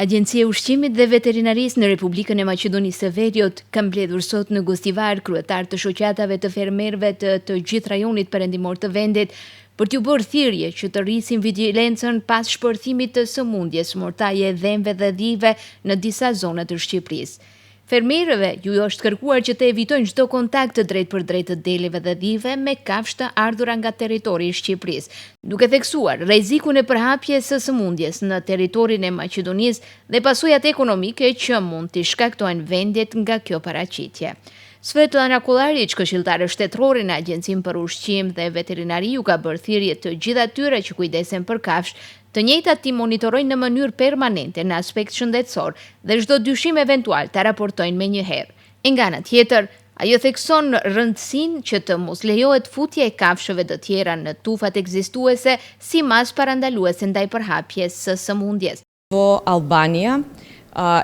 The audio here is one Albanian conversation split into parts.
Agjencia e Ushqimit dhe Veterinarisë në Republikën e Maqedonisë së Veriut ka mbledhur sot në Gostivar kryetar të shoqatave të fermerëve të gjithë rajonit perëndimor të vendit për t'u bërë thirrje që të rrisin vigjilencën pas shpërthimit të sëmundjes mortaje dhemve dhe dhive në disa zona të Shqipërisë. Fermerëve ju është kërkuar që të evitojnë çdo kontakt të drejtpërdrejtë të deleve dhe dhive me kafshë të ardhura nga territori i Shqipërisë, duke theksuar rrezikun e përhapjes së sëmundjes në territorin e Maqedonisë dhe pasojat ekonomike që mund t'i shkaktojnë vendit nga kjo paraqitje. Svetlana Kollariç, këshilltare shtetërore në Agjencinë për Ushqim dhe Veterinari, u ka bërë thirrje të gjithë atyre që kujdesen për kafshë, të njëjtat t'i monitorojnë në mënyrë permanente në aspekt shëndetësor dhe çdo dyshim eventual ta raportojnë menjëherë. Nga ana tjetër, ajo thekson rëndësinë që të mos lejohet futja e kafshëve të tjera në tufat ekzistuese si mas parandaluese ndaj përhapjes së sëmundjes. Во Албанија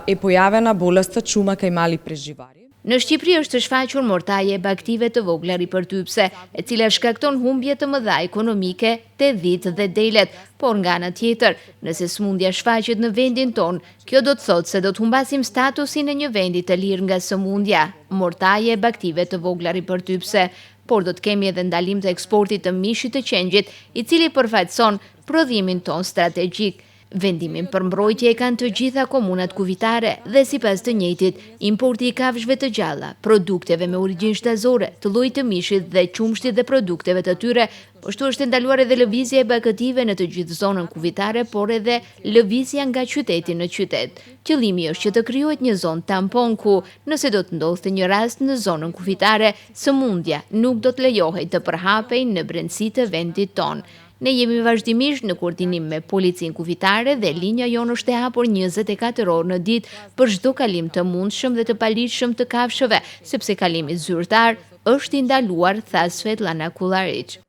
е појавена болеста чума кај мали преживари. Në Shqipëri është shfaqur mortaje e baktive të vogla ripërtypse, e cila shkakton humbje të mëdha ekonomike te dhitë dhe delet, por nga ana tjetër, nëse sëmundja shfaqet në vendin ton, kjo do të thotë se do të humbasim statusin e një vendi të lirë nga sëmundja, mortaje e baktive të vogla ripërtypse, por do të kemi edhe ndalim të eksportit të mishit të qengjit, i cili përfaqëson prodhimin ton strategjik. Vendimin për mbrojtje e kanë të gjitha komunat kuvitare dhe sipas të njëjtit, importi i kafshëve të gjalla, produkteve me origjinë shtazore, të llojit të mishit dhe qumshtit dhe produkteve të tyre, po ashtu është ndaluar edhe lëvizja e BKT-ve në të gjithë zonën kuvitare, por edhe lëvizja nga qyteti në qytet. Qëllimi është që të krijohet një zonë tampon ku, nëse do të ndodhte një rast në zonën kuvitare, sëmundja nuk do të lejohej të përhapej në brendësi të vendit ton. Ne jemi vazhdimisht në koordinim me Policinë Kuvitare dhe linja jonë është e hapur 24 orë në ditë për çdo kalim të mundshëm dhe të paligjshëm të kafshëve, sepse kalimi zyrtar është i ndaluar, tha Svetlana Kollariç.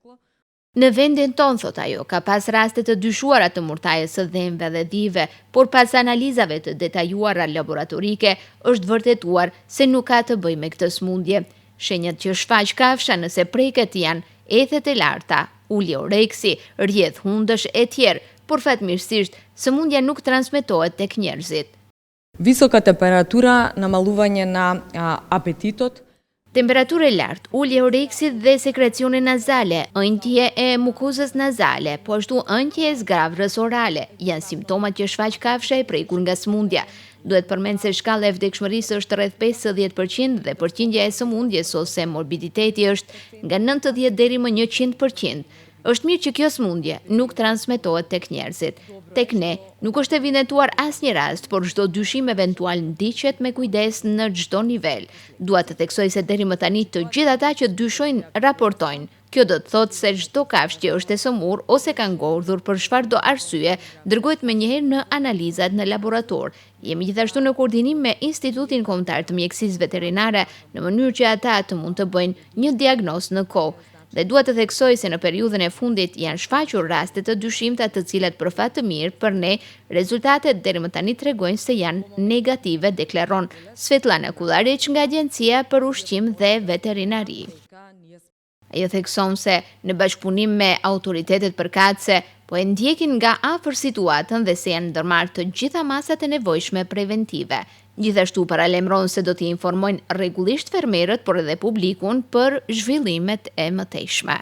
Në vendin ton, thot ajo, ka pas raste të dyshuara të mortajes së dhemve dhe dhive, por pas analizave të detajuara laboratorike është vërtetuar se nuk ka të bëjë me këtë sëmundje. Shenjat që shfaq kafsha nëse preket janë ethet e larta, ulje oreksi, rrjedh hundësh e tjerë, por fatmirësisht sëmundja nuk transmetohet tek njerëzit. Visoka temperatura namaluvanje na apetitot. Temperaturë e lartë, ulje oreksit dhe sekrecione nazale, ëndje e mukozës nazale, po ashtu ëndje e zgravrës orale, janë simptomat që shfaq kafsha e prekur nga sëmundja. Duhet përmend se shkalla e vdekshmërisë është rreth 50% dhe përqindja e sëmundjes ose morbiditeti është nga 90 deri më 100%. Është mirë që kjo sëmundje nuk transmetohet tek njerëzit. Tek ne nuk është evidentuar asnjë rast, por çdo dyshim eventual ndiqet me kujdes në çdo nivel. Dua të theksoj se deri më tani të gjithë ata që dyshojnë raportojnë. Kjo do të thotë se çdo kafshë që është e sëmurë ose ka ngordhur për çfarëdo arsye, dërgohet menjëherë në analizat në laborator. Jemi gjithashtu në koordinim me Institutin Kombëtar të Mjekësisë Veterinare në mënyrë që ata të mund të bëjnë një diagnozë në kohë. Dhe dua të theksoj se në periudhën e fundit janë shfaqur raste të dyshimta të cilat për fat të mirë për ne, rezultatet deri më tani tregojnë se janë negative, deklaron Svetlana Kollariç nga Agjencia për Ushqim dhe Veterinari. Ajo thekson se në bashkëpunim me autoritetet përkatëse po e ndjekin nga afër situatën dhe se janë ndërmarrë të gjitha masat e nevojshme preventive. Gjithashtu paralajmëron se do t'i informojnë rregullisht fermerët, por edhe publikun për zhvillimet e mëtejshme.